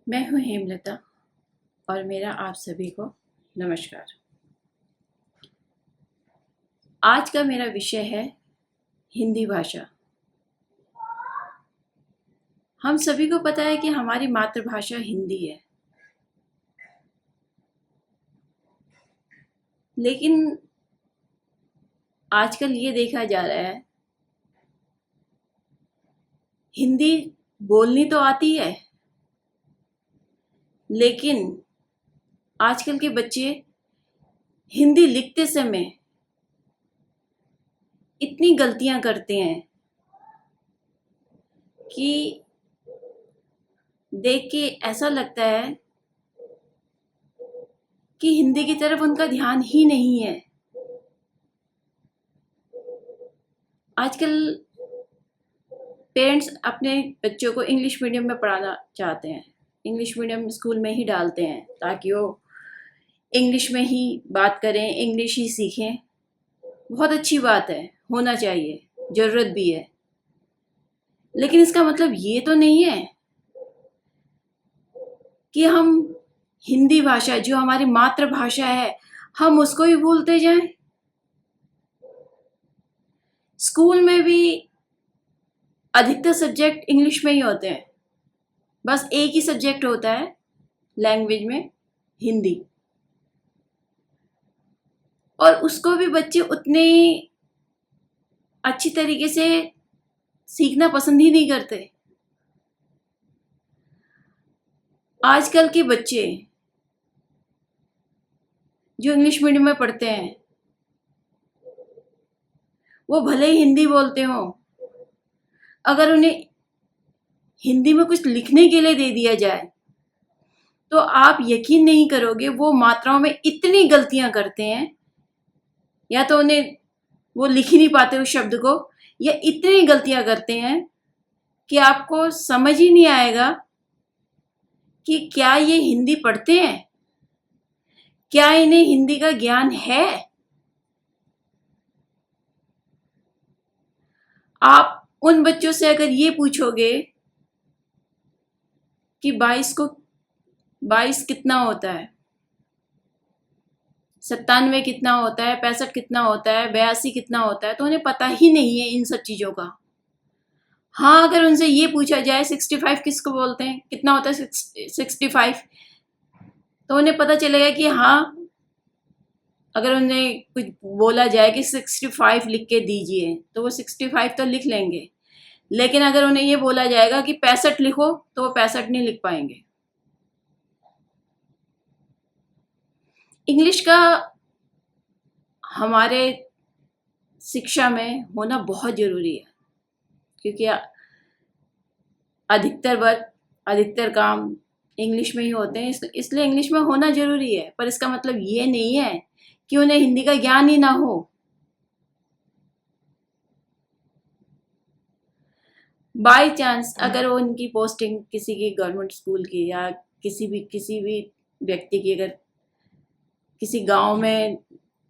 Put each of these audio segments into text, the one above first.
मैं हूँ हेमलता और मेरा आप सभी को नमस्कार। आज का मेरा विषय है हिंदी भाषा। हम सभी को पता है कि हमारी मातृभाषा हिंदी है, लेकिन आजकल ये देखा जा रहा है हिंदी बोलनी तो आती है, लेकिन आजकल के बच्चे हिंदी लिखते समय इतनी गलतियां करते हैं कि देख के ऐसा लगता है कि हिंदी की तरफ उनका ध्यान ही नहीं है। आजकल पेरेंट्स अपने बच्चों को इंग्लिश मीडियम में पढ़ाना चाहते हैं, इंग्लिश मीडियम स्कूल में ही डालते हैं ताकि वो इंग्लिश में ही बात करें, इंग्लिश ही सीखें। बहुत अच्छी बात है, होना चाहिए, ज़रूरत भी है, लेकिन इसका मतलब ये तो नहीं है कि हम हिंदी भाषा जो हमारी मातृभाषा है हम उसको ही भूलते जाएं। स्कूल में भी अधिकतर सब्जेक्ट इंग्लिश में ही होते हैं, बस एक ही सब्जेक्ट होता है लैंग्वेज में, हिंदी, और उसको भी बच्चे उतने अच्छी तरीके से सीखना पसंद ही नहीं करते। आजकल के बच्चे जो इंग्लिश मीडियम में पढ़ते हैं वो भले ही हिंदी बोलते हों, अगर उन्हें हिंदी में कुछ लिखने के लिए दे दिया जाए तो आप यकीन नहीं करोगे वो मात्राओं में इतनी गलतियां करते हैं, या तो उन्हें वो लिख ही नहीं पाते उस शब्द को, या इतनी गलतियां करते हैं कि आपको समझ ही नहीं आएगा कि क्या ये हिंदी पढ़ते हैं, क्या इन्हें हिंदी का ज्ञान है। आप उन बच्चों से अगर ये पूछोगे कि 22 कितना होता है, 97 कितना होता है, 65 कितना होता है, 82 कितना होता है, तो उन्हें पता ही नहीं है इन सब चीज़ों का। हाँ, अगर उनसे ये पूछा जाए 65 किसको बोलते हैं, कितना होता है 65, तो उन्हें पता चलेगा कि हाँ, अगर उन्हें कुछ बोला जाए कि 65 लिख के दीजिए तो वो 65 तो लिख लेंगे, लेकिन अगर उन्हें ये बोला जाएगा कि 65 लिखो तो वो 65 नहीं लिख पाएंगे। इंग्लिश का हमारे शिक्षा में होना बहुत ज़रूरी है, क्योंकि अधिकतर काम इंग्लिश में ही होते हैं, इसलिए इंग्लिश में होना ज़रूरी है। पर इसका मतलब ये नहीं है कि उन्हें हिंदी का ज्ञान ही ना हो। बाय चांस अगर वो उनकी पोस्टिंग किसी की गवर्नमेंट स्कूल की या किसी भी व्यक्ति की अगर किसी गांव में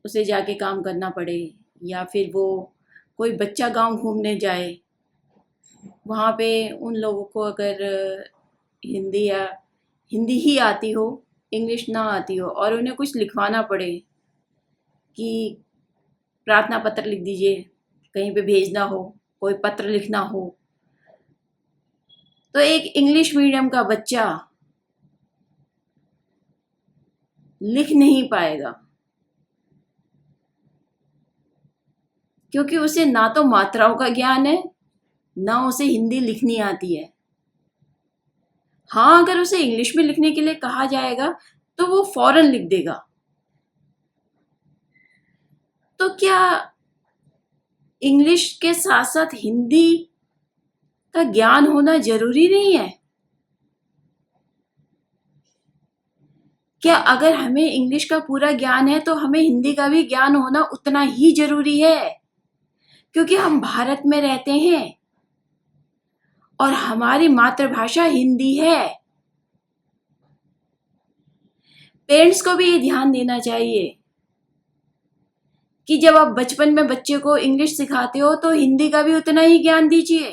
उसे जाके काम करना पड़े, या फिर वो कोई बच्चा गांव घूमने जाए, वहाँ पे उन लोगों को अगर हिंदी ही आती हो, इंग्लिश ना आती हो, और उन्हें कुछ लिखवाना पड़े कि प्रार्थना पत्र लिख दीजिए, कहीं पे भेजना हो, कोई पत्र लिखना हो, तो एक इंग्लिश मीडियम का बच्चा लिख नहीं पाएगा, क्योंकि उसे ना तो मात्राओं का ज्ञान है, ना उसे हिंदी लिखनी आती है। हाँ, अगर उसे इंग्लिश में लिखने के लिए कहा जाएगा तो वो फौरन लिख देगा। तो क्या इंग्लिश के साथ साथ हिंदी का ज्ञान होना जरूरी नहीं है? क्या अगर हमें इंग्लिश का पूरा ज्ञान है तो हमें हिंदी का भी ज्ञान होना उतना ही जरूरी है? क्योंकि हम भारत में रहते हैं और हमारी मातृभाषा हिंदी है। पेरेंट्स को भी ये ध्यान देना चाहिए कि जब आप बचपन में बच्चे को इंग्लिश सिखाते हो तो हिंदी का भी उतना ही ज्ञान दीजिए।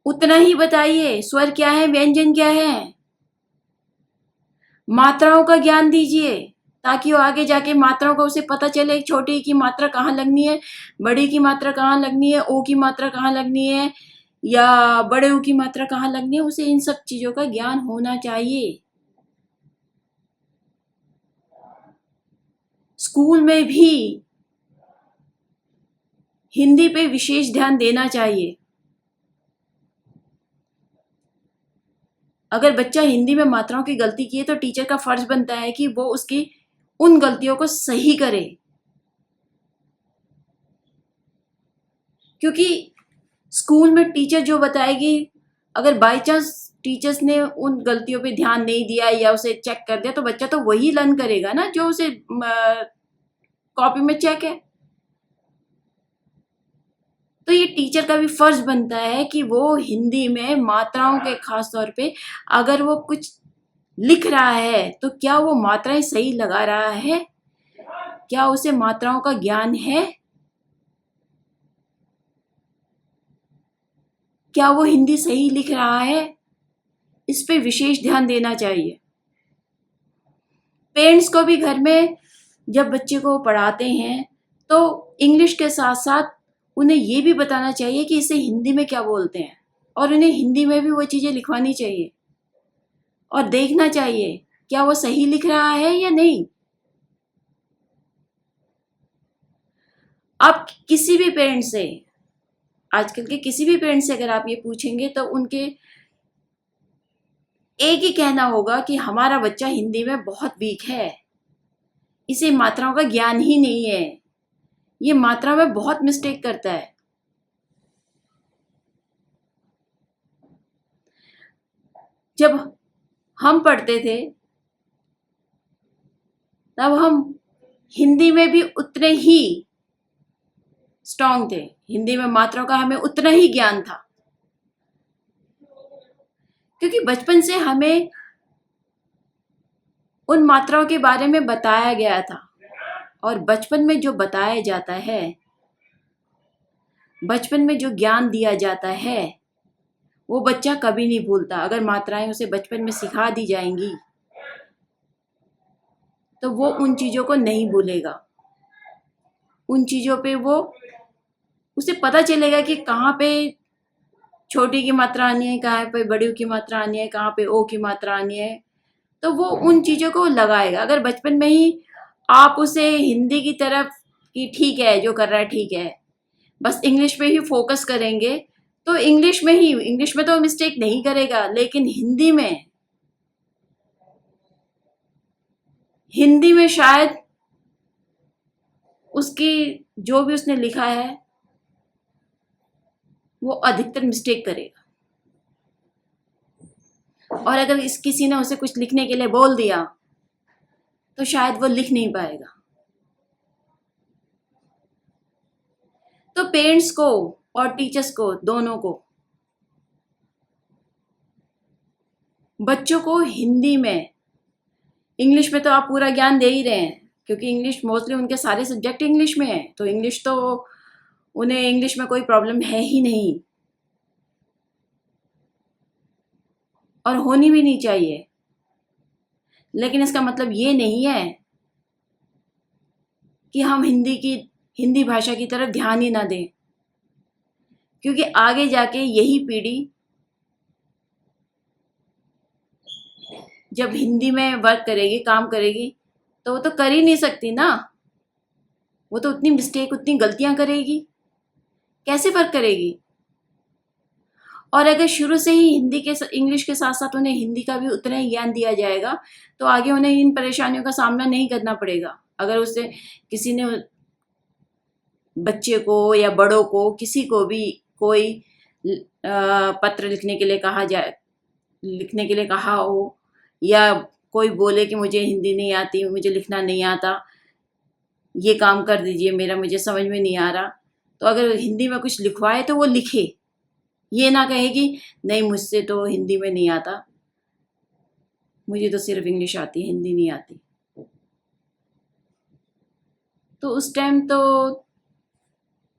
उतना ही बताइए। स्वर क्या है, व्यंजन क्या है, मात्राओं का ज्ञान दीजिए, ताकि वो आगे जाके मात्राओं का उसे पता चले। छोटी की मात्रा कहाँ लगनी है, बड़ी की मात्रा कहाँ लगनी है, ओ की मात्रा कहाँ लगनी है, या बड़े ऊ की मात्रा कहाँ लगनी है। उसे इन सब चीजों का ज्ञान होना चाहिए। स्कूल में भी हिंदी पे विशेष ध्यान देना चाहिए। अगर बच्चा हिंदी में मात्राओं की गलती की है तो टीचर का फर्ज बनता है कि वो उसकी उन गलतियों को सही करे, क्योंकि स्कूल में टीचर जो बताएगी, अगर बाई चांस टीचर्स ने उन गलतियों पे ध्यान नहीं दिया या उसे चेक कर दिया, तो बच्चा तो वही लर्न करेगा ना जो उसे कॉपी में चेक है। तो ये टीचर का भी फर्ज बनता है कि वो हिंदी में मात्राओं के खास तौर पे, अगर वो कुछ लिख रहा है तो क्या वो मात्राएं सही लगा रहा है, क्या उसे मात्राओं का ज्ञान है, क्या वो हिंदी सही लिख रहा है, इस पे विशेष ध्यान देना चाहिए। पेरेंट्स को भी घर में जब बच्चे को पढ़ाते हैं तो इंग्लिश के साथ साथ उन्हें ये भी बताना चाहिए कि इसे हिंदी में क्या बोलते हैं, और उन्हें हिंदी में भी वो चीज़ें लिखवानी चाहिए और देखना चाहिए क्या वो सही लिख रहा है या नहीं। आप किसी भी पेरेंट्स से, आजकल के किसी भी पेरेंट्स से अगर आप ये पूछेंगे तो उनके एक ही कहना होगा कि हमारा बच्चा हिंदी में बहुत वीक है, इसे मात्राओं का ज्ञान ही नहीं है, ये मात्रा में बहुत मिस्टेक करता है। जब हम पढ़ते थे तब हम हिंदी में भी उतने ही स्ट्रांग थे, हिंदी में मात्राओं का हमें उतना ही ज्ञान था, क्योंकि बचपन से हमें उन मात्राओं के बारे में बताया गया था। और बचपन में जो बताया जाता है, बचपन में जो ज्ञान दिया जाता है, वो बच्चा कभी नहीं भूलता। अगर मात्राएं उसे बचपन में सिखा दी जाएंगी तो वो उन चीज़ों को नहीं भूलेगा। उन चीज़ों पे वो, उसे पता चलेगा कि कहाँ पे छोटी की मात्रा आनी है, कहाँ पे बड़ी की मात्रा आनी है, कहाँ पे ओ की मात्रा आनी है, तो वो उन चीज़ों को लगाएगा। अगर बचपन में ही आप उसे हिंदी की तरफ कि ठीक है जो कर रहा है ठीक है, बस इंग्लिश पे ही फोकस करेंगे, तो इंग्लिश में तो मिस्टेक नहीं करेगा, लेकिन हिंदी में शायद उसकी जो भी उसने लिखा है वो अधिकतर मिस्टेक करेगा। और अगर किसी ने उसे कुछ लिखने के लिए बोल दिया तो शायद वो लिख नहीं पाएगा। तो पेरेंट्स को और टीचर्स को, दोनों को, बच्चों को हिंदी में, इंग्लिश में तो आप पूरा ज्ञान दे ही रहे हैं, क्योंकि इंग्लिश मोस्टली उनके सारे सब्जेक्ट इंग्लिश में है, तो इंग्लिश तो उन्हें, इंग्लिश में कोई प्रॉब्लम है ही नहीं और होनी भी नहीं चाहिए। लेकिन इसका मतलब ये नहीं है कि हम हिंदी भाषा की तरफ ध्यान ही ना दें, क्योंकि आगे जाके यही पीढ़ी जब हिंदी में वर्क करेगी, काम करेगी, तो वो तो कर ही नहीं सकती ना। वो तो उतनी मिस्टेक, उतनी गलतियां करेगी, कैसे वर्क करेगी। और अगर शुरू से ही इंग्लिश के साथ साथ उन्हें हिंदी का भी उतना ही ज्ञान दिया जाएगा तो आगे उन्हें इन परेशानियों का सामना नहीं करना पड़ेगा। अगर उससे किसी ने, बच्चे को या बड़ों को, किसी को भी कोई पत्र लिखने के लिए कहा हो, या कोई बोले कि मुझे हिंदी नहीं आती, मुझे लिखना नहीं आता, ये काम कर दीजिए मेरा, मुझे समझ में नहीं आ रहा, तो अगर हिंदी में कुछ लिखवाए तो वो लिखे, ये ना कहे कि नहीं मुझसे तो हिंदी में नहीं आता, मुझे तो सिर्फ इंग्लिश आती है, हिंदी नहीं आती। तो उस टाइम तो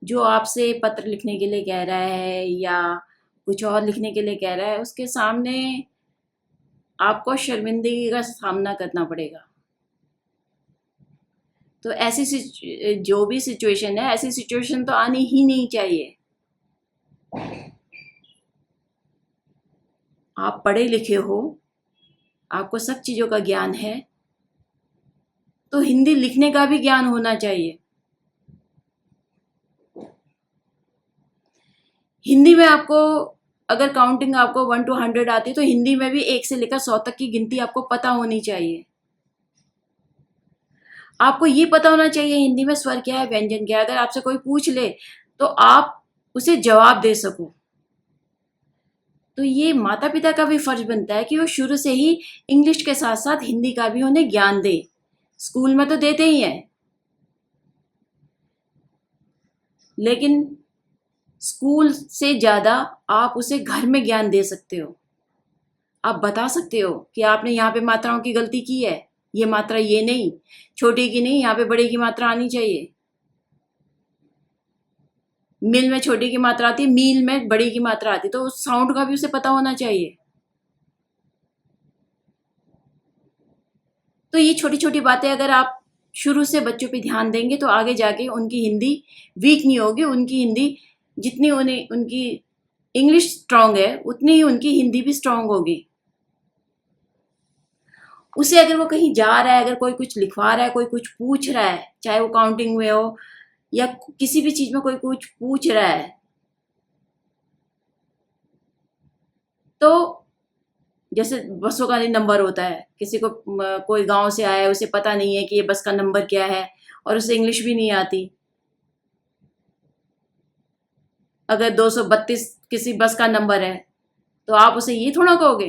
जो आपसे पत्र लिखने के लिए कह रहा है या कुछ और लिखने के लिए कह रहा है, उसके सामने आपको शर्मिंदगी का सामना करना पड़ेगा। तो ऐसी जो भी सिचुएशन है, ऐसी सिचुएशन तो आनी ही नहीं चाहिए। आप पढ़े लिखे हो, आपको सब चीज़ों का ज्ञान है, तो हिंदी लिखने का भी ज्ञान होना चाहिए। हिंदी में आपको अगर काउंटिंग आपको 1 to 100 आती है, तो हिंदी में भी 1 से लेकर 100 तक की गिनती आपको पता होनी चाहिए। आपको ये पता होना चाहिए हिंदी में स्वर क्या है, व्यंजन क्या है। अगर आपसे कोई पूछ ले तो आप उसे जवाब दे सको। तो ये माता पिता का भी फर्ज बनता है कि वो शुरू से ही इंग्लिश के साथ साथ हिंदी का भी उन्हें ज्ञान दे। स्कूल में तो देते ही हैं, लेकिन स्कूल से ज़्यादा आप उसे घर में ज्ञान दे सकते हो। आप बता सकते हो कि आपने यहाँ पे मात्राओं की गलती की है, ये मात्रा ये नहीं, छोटे की नहीं, यहाँ पे बड़े की मात्रा आनी चाहिए। मिल में छोटे की मात्रा आती है, मील में बड़ी की मात्रा आती है, तो उस साउंड का भी उसे पता होना चाहिए। तो ये छोटी छोटी बातें अगर आप शुरू से बच्चों पे ध्यान देंगे तो आगे जाके उनकी हिंदी वीक नहीं होगी। उनकी हिंदी जितनी उन्हें उनकी इंग्लिश स्ट्रांग है, उतनी ही उनकी हिंदी भी स्ट्रांग होगी। उसे अगर वो कहीं जा रहा है, अगर कोई कुछ लिखवा रहा है, कोई कुछ पूछ रहा है, चाहे वो काउंटिंग में हो या किसी भी चीज में कोई कुछ पूछ रहा है, तो जैसे बसों का नंबर होता है, किसी को कोई गांव से आया है, उसे पता नहीं है कि ये बस का नंबर क्या है और उसे इंग्लिश भी नहीं आती। अगर 232 किसी बस का नंबर है तो आप उसे ये थोड़ा कहोगे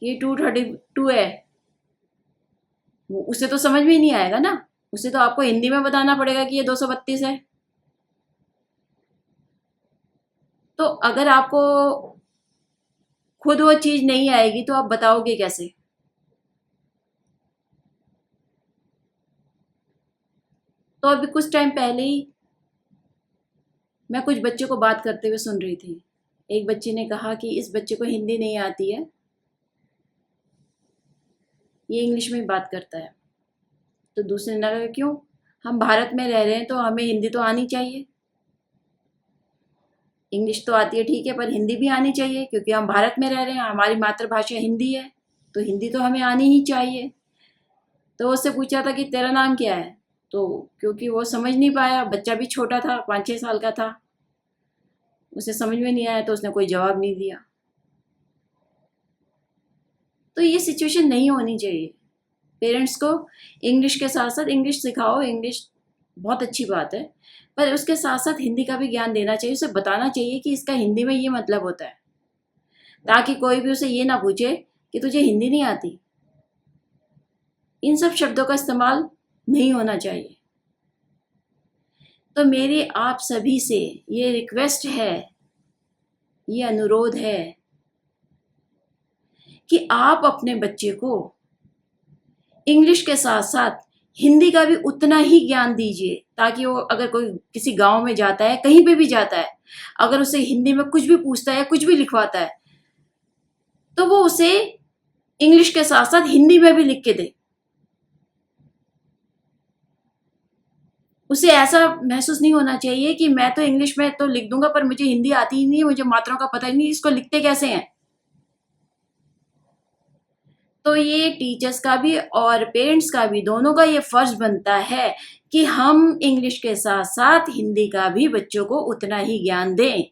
कि ये 232 है। उसे तो समझ में ही नहीं आएगा ना। उसे तो आपको हिंदी में बताना पड़ेगा कि ये 232 है। तो अगर आपको खुद वो चीज नहीं आएगी तो आप बताओगे कैसे? तो अभी कुछ टाइम पहले ही मैं कुछ बच्चों को बात करते हुए सुन रही थी। एक बच्चे ने कहा कि इस बच्चे को हिंदी नहीं आती है, ये इंग्लिश में ही बात करता है। तो दूसरे ने कहा क्यों, हम भारत में रह रहे हैं तो हमें हिंदी तो आनी चाहिए। इंग्लिश तो आती है ठीक है, पर हिंदी भी आनी चाहिए, क्योंकि हम भारत में रह रहे हैं, हमारी मातृभाषा हिंदी है, तो हिंदी तो हमें आनी ही चाहिए। तो उससे पूछा था कि तेरा नाम क्या है, तो क्योंकि वो समझ नहीं पाया, बच्चा भी छोटा था, 5-6 साल का था, उसे समझ में नहीं आया, तो उसने कोई जवाब नहीं दिया। तो ये सिचुएशन नहीं होनी चाहिए। पेरेंट्स को इंग्लिश के साथ साथ इंग्लिश सिखाओ, इंग्लिश बहुत अच्छी बात है, पर उसके साथ साथ हिंदी का भी ज्ञान देना चाहिए। उसे बताना चाहिए कि इसका हिंदी में ये मतलब होता है, ताकि कोई भी उसे ये ना पूछे कि तुझे हिंदी नहीं आती। इन सब शब्दों का इस्तेमाल नहीं होना चाहिए। तो मेरी आप सभी से ये रिक्वेस्ट है, ये अनुरोध है कि आप अपने बच्चे को इंग्लिश के साथ साथ हिंदी का भी उतना ही ज्ञान दीजिए, ताकि वो अगर कोई किसी गांव में जाता है, कहीं पे भी जाता है, अगर उसे हिंदी में कुछ भी पूछता है, कुछ भी लिखवाता है, तो वो उसे इंग्लिश के साथ साथ हिंदी में भी लिख के दे। उसे ऐसा महसूस नहीं होना चाहिए कि मैं तो इंग्लिश में तो लिख दूंगा पर मुझे हिंदी आती ही नहीं है, मुझे मात्राओं का पता ही नहीं, इसको लिखते कैसे हैं। तो ये टीचर्स का भी और पेरेंट्स का भी, दोनों का ये फर्ज बनता है कि हम इंग्लिश के साथ साथ हिंदी का भी बच्चों को उतना ही ज्ञान दें,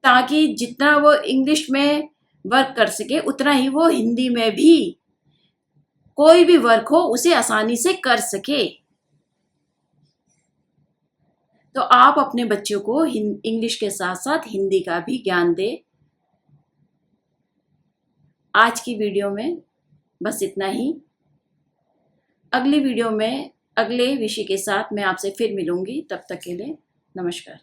ताकि जितना वो इंग्लिश में वर्क कर सके उतना ही वो हिंदी में भी कोई भी वर्क हो उसे आसानी से कर सके। तो आप अपने बच्चों को इंग्लिश के साथ साथ हिंदी का भी ज्ञान दें। आज की वीडियो में बस इतना ही। अगली वीडियो में अगले विषय के साथ मैं आपसे फिर मिलूंगी। तब तक के लिए नमस्कार।